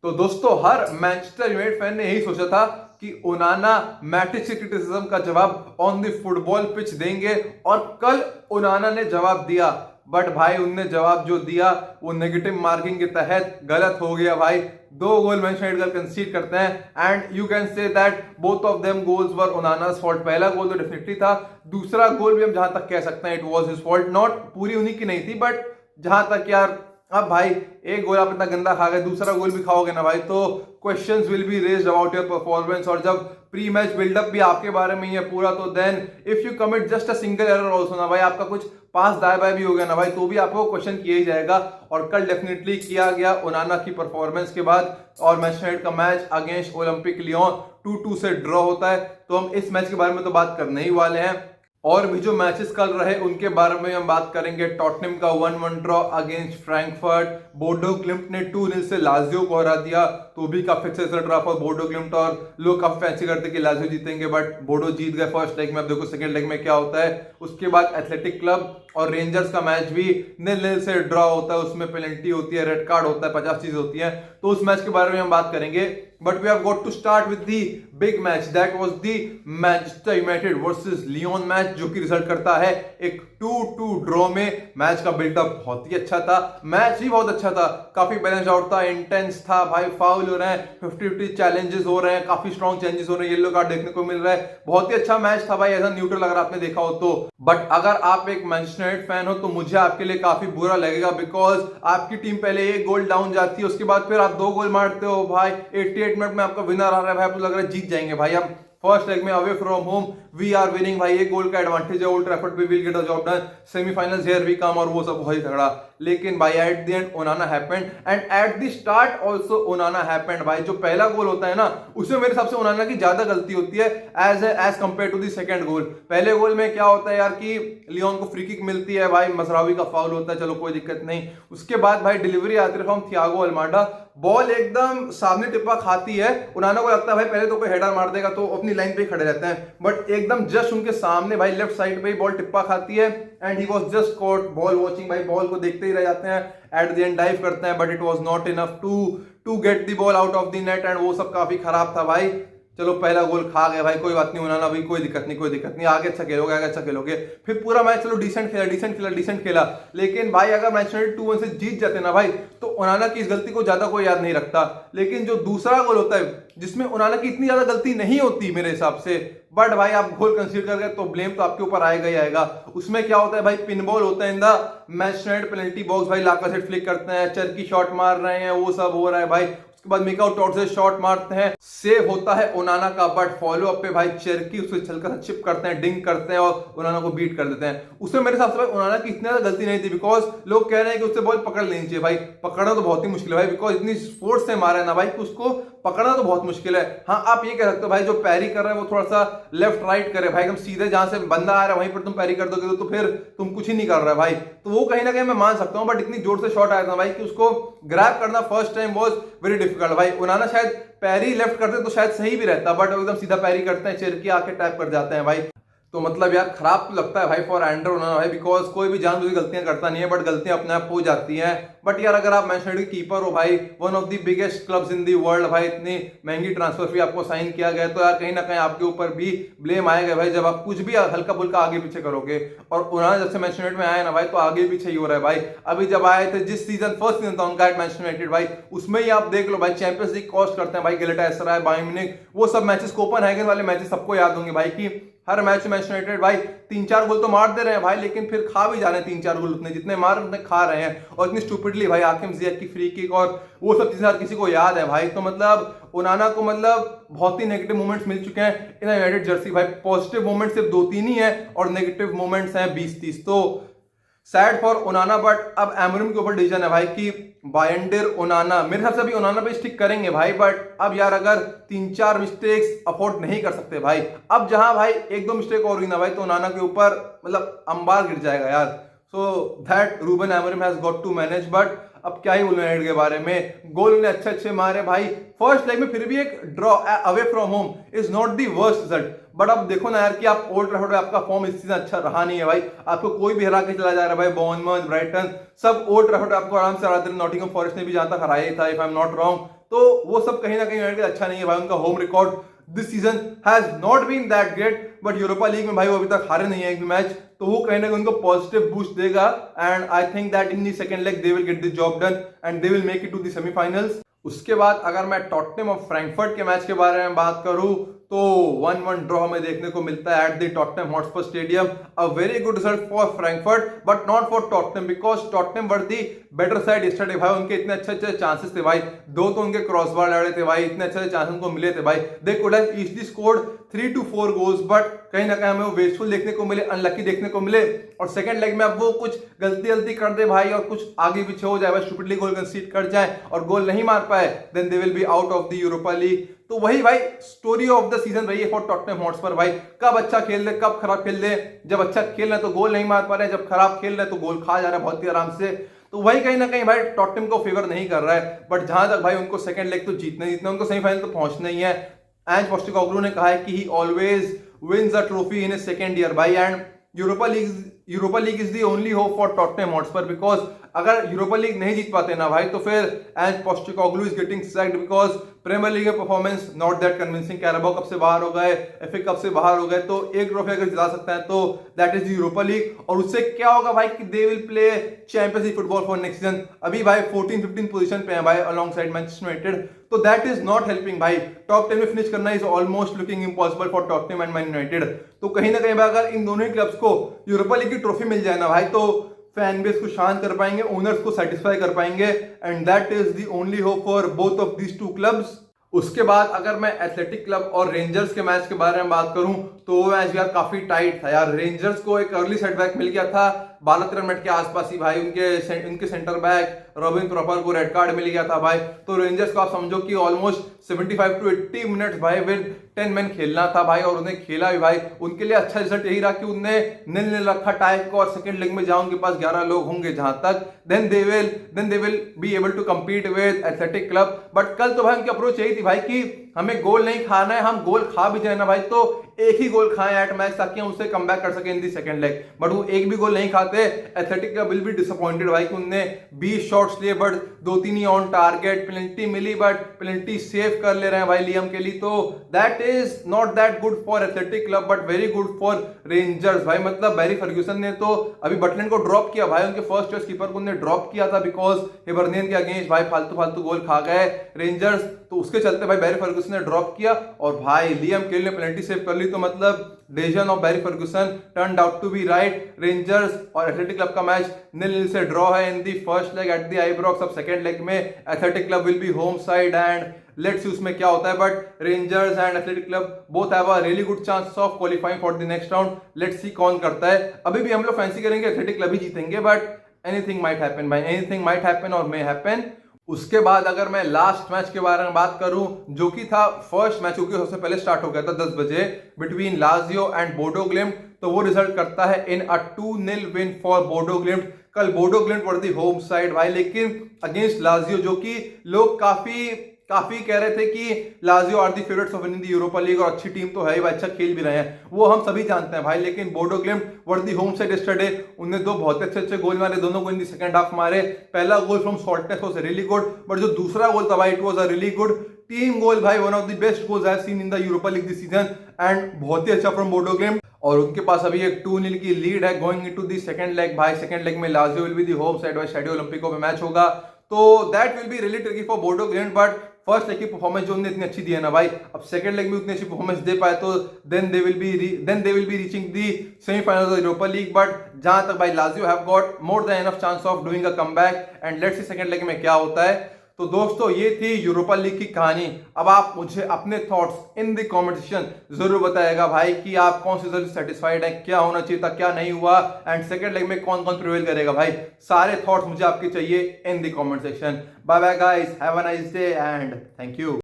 तो दोस्तों हर Manchester United fan ने यही सोचा था कि ओनाना मैटिच के क्रिटिसिज्म का जवाब ऑन द फुटबॉल पिच देंगे और कल ओनाना ने जवाब दिया। बट भाई उनने जवाब जो दिया वो नेगेटिव मार्किंग के तहत गलत हो गया भाई। 2 गोल मैनचेस्टर यूनाइटेड कंसीड करते हैं and you can say that both of them goals were Onana's fault. पहला गोल तो डेफिनेटली था, दूसरा गोल भी हम जहां तक कह सकते हैं it was his fault. Not पूरी उन्हीं की नहीं थी बट जहां तक यार अब भाई एक गोल आप इतना गंदा खा गए, दूसरा गोल भी खाओगे ना भाई तो questions will be raised about your performance. और जब प्री मैच बिल्डअप भी आपके बारे में ही है पूरा, तो then if you commit just a single error also ना भाई, आपका कुछ पास दाएं बाएं भी हो गया ना भाई, तो भी आपको क्वेश्चन किया ही जाएगा। और कल डेफिनेटली किया गया ओनाना की परफॉर्मेंस के बाद। और मैनचेस्टर यूनाइटेड का मैच अगेंस्ट ओलंपिक लियोन 2-2 से ड्रॉ होता है, तो हम इस मैच के बारे में तो बात करने ही वाले हैं। और भी जो मैचेस कल रहे उनके बारे में हम बात करेंगे। टॉटनहम का 1-1 ड्रॉ अगेंस्ट फ्रैंकफर्ट, बोडो ग्लिम्ट ने 2-0 से लाजियो को हरा दिया, तो भी काफी अच्छा रिजल्ट रहा फॉर बोडो ग्लिम्ट। और लोग काफी फैंसी करते कि लाजियो जीतेंगे बट बोडो जीत गए फर्स्ट लेग में। अब देखो सेकंड लेग में क्या होता है। उसके बाद एथलेटिक क्लब और रेंजर्स का मैच भी 0-0 से ड्रॉ होता है, उसमें पेनल्टी होती है, रेड कार्ड होता है, 50 चीज होती है, तो उस मैच के बारे में हम बात करेंगे। But we have got to start with the big match, that was the Manchester United versus Lyon match, जो कि रिजल्ट करता है एक 2-2 ड्रॉ में। मैच का बिल्डअप बहुत ही अच्छा था, मैच ही बहुत अच्छा था, काफी बैलेंस आउट था, इंटेंस था भाई। फाउल हो रहे हैं, 50-50 चैलेंजेस हो रहे हैं, काफी स्ट्रॉन्ग चेंजेस हो रहे हैं, येलो कार्ड देखने को मिल रहा है। बहुत ही अच्छा मैच था भाई, ऐसा न्यूट्रल अगर आपने देखा हो तो। बट अगर आप एक मैनचेस्टर यूनाइटेड फैन हो तो मुझे आपके लिए काफी बुरा लगेगा, बिकॉज आपकी टीम पहले एक गोल डाउन जाती है, उसके बाद फिर आप 2 गोल मारते हो भाई। 88 मिनट में आपका विनर आ रहा है भाई, आपको लग रहा है जीत जाएंगे भाई हम। फर्स्ट लेग में away from home we are winning भाई, एक गोल का एडवांटेज है, ओल्ड ट्रैफर्ड पे will get the job done, semifinals here we come, और वो सब बहुत ही तगड़ा। लेकिन भाई at the end Onana happened and at the start also Onana happened भाई। जो पहला गोल होता है ना, उसमें मेरे हिसाब से ओनाना की ज्यादा गलती होती है as compare to the second goal. पहले गोल में क्या होता है यार कि लियोन को फ्री किक मिलती है भाई, मसरावी का फाउल होता है, चलो कोई दिक्कत नहीं। उसके बाद भाई डिलीवरी आती है फ्रॉम थियागो अल्माडा, बॉल एकदम सामने टिप्पा खाती है, ओनाना को लगता है भाई पहले तो कोई हेडर मार देगा, तो अपनी लाइन पे खड़े रहते हैं, बट एकदम जस्ट उनके सामने भाई लेफ्ट साइड पे ही बॉल टिप्पा खाती है and he was just cot ball watching भाई, बॉल को देखते ही रह जाते हैं। एट द एंड डाइव करते हैं but it was not enough to get the ball out of the net and वो सब काफी खराब था भाई। चलो पहला गोल खा गए भाई, कोई बात नहीं, ओनाना भाई कोई दिक्कत नहीं, कोई दिक्कत नहीं, आगे अच्छा खेलोगे, आगे अच्छा खेलोगे। फिर पूरा मैच चलो डिसेंट खेला, लेकिन भाई अगर मैच 2-1 से जीत जाते ना भाई, तो ओनाना की इस गलती को ज्यादा कोई याद नहीं रखता। लेकिन जो दूसरा गोल होता है जिसमें ओनाना की इतनी ज्यादा गलती नहीं होती मेरे हिसाब से, बट भाई आप गोल कंसीडर कर गए तो ब्लेम तो आपके ऊपर आएगा ही आएगा। उसमें क्या होता है भाई, पिन बॉल होता है in the match penalty box भाई, लाकासेट फ्लिक करते हैं, चरकी शॉट मार रहे हैं, वो सब हो रहा है भाई। उसके बाद मिका टॉट से शॉट मारते हैं, सेव होता है ओनाना का, बट फॉलो अप पे भाई चरकी उससे छलका चिप करते हैं, डिंग करते हैं और ओनाना को बीट कर देते हैं। उसमें मेरे हिसाब से भाई ओनाना की इतनी ज्यादा गलती नहीं थी, बिकॉज लोग कह रहे हैं कि उससे बॉल पकड़ लेनी चाहिए भाई, पकड़ना तो बहुत ही मुश्किल है भाई, बिकॉज इतनी फोर्स से मारा है ना भाई कि उसको पकड़ना तो बहुत मुश्किल है। हाँ आप ये कह सकते हो भाई जो पैरी कर रहे हैं वो थोड़ा सा लेफ्ट राइट करे भाई, एकदम सीधे जहां से बंदा आ रहा है वहीं पर तुम पैरी कर दोगे तो फिर तुम कुछ ही नहीं कर रहा है भाई, तो वो कहीं ना कहीं मैं मान सकता हूं। बट इतनी जोर से शॉट आया था भाई कि उसको ग्रैब करना first time was very difficult भाई। ओनाना शायद पैरी लेफ्ट करते तो शायद सही भी रहता, बट एकदम सीधा पैरी करते हैं, चेरकी आके टैप कर जाते हैं भाई। तो मतलब यार खराब तो लगता है भाई फॉर एंडर ओनाना भाई, बिकॉज कोई भी जानबूझ गलतियां करता नहीं है, बट गलतियां अपने आप हो जाती हैं। बट यार अगर आप मैनचेस्टर यूनाइटेड के कीपर हो भाई, one of the biggest clubs in the world भाई, इतनी महंगी ट्रांसफर फी आपको साइन किया गया, तो यार कहीं ना कहीं आपके ऊपर भी ब्लेम आएगा भाई जब आप कुछ भी हल्का फुल्का आगे पीछे करोगे। और ओनाना जब से मैनचेस्टर यूनाइटेड में आया ना भाई, तो आगे पीछे ही हो रहा है भाई। अभी जब आए थे जिस सीजन फर्स्ट सीजन था उनका एट मैनचेस्टर यूनाइटेड भाई, उसमें ही आप देख लो भाई चैंपियंस लीग कॉस्ट करते हैं भाई, गैलाटासराय, बायर्न म्यूनिख, वो सब मैचेस, कोपेनहेगन वाले मैचेस सबको याद होंगे भाई कि हर मैच में मैनचेस्टर यूनाइटेड भाई 3-4 गोल तो मार दे रहे हैं भाई, लेकिन फिर खा भी जा रहे हैं 3-4 गोल, उतने जितने मार उतने खा रहे हैं। और इतनी स्टूपिडली भाई हाकिम जियक की फ्री किक और वो सब चीजें हर किसी को याद है भाई। तो मतलब ओनाना को मतलब बहुत ही नेगेटिव मोमेंट्स मिल चुके हैं इन यूनाइटेड जर्सी भाई, पॉजिटिव मोमेंट सिर्फ 2-3 ही है और नेगेटिव मोमेंट्स हैं 20-30। तो सैड फॉर ओनाना, बट अब एमोरिम के ऊपर डिसीजन है भाई कि बायंडर ओनाना, मेरे हिसाब से अभी ओनाना पे स्टिक करेंगे भाई। बट अब यार अगर 3-4 मिस्टेक्स अफोर्ड नहीं कर सकते भाई, अब जहां भाई 1-2 मिस्टेक और हुई ना भाई, तो ओनाना के ऊपर मतलब अंबार गिर जाएगा यार। So that Ruben Amorim has got to manage. But अब क्या ही बोलूं यूनाइटेड के बारे में, गोल उन्हें अच्छे अच्छे मारे भाई फर्स्ट लेग में, फिर भी एक draw away from home is not the worst result. But अब देखो ना यार कि आप ओल्ड ट्रैफर्ड में आपका फॉर्म इस सीजन अच्छा रहा नहीं है भाई, आपको कोई भी हरा के चला जा रहा है भाई, बॉर्नमथ, ब्राइटन, सब ओल्ड ट्रैफर्ड आपको आराम से हरा दे। नॉटिंघम फॉरेस्ट ने भी जहां तक हराया ही था if I am not wrong, तो वो सब कहीं ना कहीं यूनाइटेड अच्छा नहीं है भाई। उनका home record this season has not been that great, but Europa League में भाई वो अभी तक हारे नहीं है एक भी मैच, तो वो कहीं ना कहीं उनको पॉजिटिव बूस्ट देगा। And I think that in the second leg they will get the job done and they will make it to the semifinals. उसके बाद अगर मैं टॉटनहम और फ्रैंकफर्ट के मैच के बारे में बात करूं तो 1-1 ड्रॉ हमें देखने को मिलता है at the Tottenham Hotspur stadium. A very good result for Frankfurt but not for Tottenham, because Tottenham were the better side yesterday भाई। उनके इतने अच्छे अच्छे चांसेस थे भाई, दो तो उनके क्रॉसबार लड़े थे भाई, इतने अच्छे चांसेस उनको मिले थे भाई। They could have easily scored 3 to 4 goals, but कहीं ना कहीं हमें वो वेस्टफुल देखने को मिले, अनलकी देखने को मिले। और सेकंड लेग में अब वो कुछ गलती कर दे भाई और कुछ आगे पीछे हो जाए भाई, स्टूपिडली गोल कंसीड कर जाए और गोल नहीं मार पाए, then they will be out of the Europa League. तो वही भाई स्टोरी ऑफ द सीजन रही है फॉर टॉटनहम हॉटस्पर भाई। कब अच्छा खेल रहे कब खराब खेल रहे, जब अच्छा खेल रहे तो गोल नहीं मार पा रहे, जब खराब खेल रहे तो गोल खा जा रहा है बहुत ही आराम से। तो वही कहीं ना कहीं भाई टॉटनहम को फेवर नहीं कर रहा है। बट जहां तक भाई उनको सेकंड लेग तो जीतना उनको सेमीफाइनल तो पहुंचना ही है। एंज पोस्टेकोग्लू ने कहा है कि he always wins a trophy in his second year भाई, and Europa League is the only hope for Tottenham Hotspur, because अगर यूरोपा लीग नहीं जीत पाते ना भाई तो फिर Ange Postecoglou is getting sacked, because Premier League में performance not that convincing. Carabao Cup से बाहर हो गए, एफए कप से बाहर हो गए, तो एक ट्रॉफी अगर जिता सकता है तो that is the Europa League. और उससे क्या होगा भाई कि they will play champions league football for next season. अभी भाई 14-15 पोजीशन पे है भाई अलोंग साइड मैनचेस्टर यूनाइटेड, तो दैट इज नॉट हेल्पिंग भाई। टॉप 10 में फिनिश करना is almost looking impossible for Tottenham and man United. तो कहीं ना कहीं अगर इन दोनों ही क्लब्स को यूरोपा लीग की ट्रॉफी मिल जाए ना भाई तो फैन बेस को शांत कर पाएंगे, ओनर्स को सेटिस्फाई कर पाएंगे, and that is the only hope for both of these two clubs. उसके बाद अगर मैं एथलेटिक क्लब और रेंजर्स के मैच के बारे में बात करूं तो वो मैच यार काफी टाइट था यार। रेंजर्स को एक अर्ली सेटबैक मिल गया था 12-13 मिनट के आसपास ही भाई, उनके सेंटर बैक रॉबिन प्रॉपर को रेड कार्ड मिल गया था भाई। तो रेंजर्स को आप समझो कि ऑलमोस्ट 75 to 80 मिनट्स भाई विद 10 मैन खेलना था भाई, और उन्हें खेला भी भाई। उनके लिए अच्छा रिजल्ट यही रहा कि उनने 0-0 रखा टाइप को, और सेकंड लेग में जहां उनके पास 11 लोग होंगे जहां तक, then they will be able to compete with Athletic Club. But कल तो भाई उनकी अप्रोच यही थी भाई कि हमें गोल नहीं खाना है, हम गोल खा भी जाए ना भाई तो एक ही गोल खाएं एट मैच, ताकि हम उससे कम बैक कर सकें in the second leg. But वो एक भी गोल नहीं खाते। Athletic Club will be disappointed भाई कि उनने 20 शॉट्स लिए बट 2-3 ही ऑन टारगेट, पेनल्टी मिली बट पेनल्टी सेव कर ले रहे हैं भाई लियम के लिए। तो that is not that good for Athletic Club but very good for Rangers भाई। मतलब बैरी फर्ग्यूसन ने तो अभी बटलैंड को ड्रॉप किया भाई, उनके फर्स्ट चॉइस कीपर को उन्होंने ड्रॉप किया था बिकॉज हिबरनियन के अगेंस्ट भाई फालतू गोल खा गए रेंजर्स, तो उसके चलते भाई बैरी फर्ग्यूसन ने ड्रॉप किया और भाई लियम केल ने पेनल्टी सेव कर ली। तो मतलब decision of Barry Ferguson turned out to be right. Rangers और एथलेटिक क्लब का मैच 0-0 से ड्रॉ है in the first leg at the Ibrox. अब सेकंड लेग में Athletic Club will be home side and let's see उसमें क्या होता है। But Rangers and Athletic Club both have a really good chance of qualifying for the next round. Let's see कौन करता है। अभी भी हम लोग फैंसी करेंगे एथलेटिक क्लब ही जीतेंगे, बट एनीथिंग माइट हैपन भाई, एनीथिंग माइट हैपन और मे हैपन। उसके बाद अगर मैं लास्ट मैच के बारे में बात करूं जो कि था फर्स्ट मैच, क्योंकि सबसे पहले स्टार्ट हो गया था 10 बजे बिटवीन लाजियो एंड बोडो ग्लिम्ट, तो वो रिजल्ट करता है इन अ 2-0 विन फॉर बोडो ग्लिम्ट। कल बोडो ग्लिम्ट वर दी होम साइड भाई, लेकिन अगेंस्ट लाजियो, जो कि लोग काफी कह रहे थे कि Lazio are the favourites of winning the Europa League और अच्छी टीम तो है ही भाई, अच्छा खेल भी रहे हैं, वो हम सभी जानते हैं भाई। लेकिन बोडो ग्लिम्ट वर दी होम साइड यस्टरडे, उन्होंने दो बहुत अच्छे गोल मारे, दोनों को इन दी सेकंड हाफ मारे। पहला goal from shortness was really good, but जो दूसरा गोल था भाई it was a really good team goal भाई, one of the best goals I have seen in the Europa League this season and बहुत ही अच्छा फ्रॉम बोडो ग्लिम्ट। और उनके पास अभी एक 2-0 की लीड है going into the second leg भाई। सेकंड लेग में Lazio will be the home side भाई, स्टेडियो ओलंपिको में मैच होगा, तो that will be really tricky for Bodo ग्लिम्ट। But first leg की परफॉर्मेंस जो उन्होंने इतनी अच्छी दी है ना भाई, अब सेकंड लेग में उतनी अच्छी परफॉर्मेंस दे पाए तो then they will be reaching the semifinal of the Europa League. But जहां तक भाई Lazio have got more than enough chance of doing a comeback and let's see second leg में क्या होता है। तो दोस्तों ये थी यूरोपा लीग की कहानी। अब आप मुझे अपने thoughts in the comment section जरूर बताइएगा भाई कि आप कौन से सेटिस्फाइड हैं, क्या होना चाहिए था, क्या नहीं हुआ, एंड सेकंड लेग में कौन कौन प्रिवेल करेगा भाई। सारे थॉट्स मुझे आपके चाहिए in the comment section. Bye bye guys, have a nice day and thank you.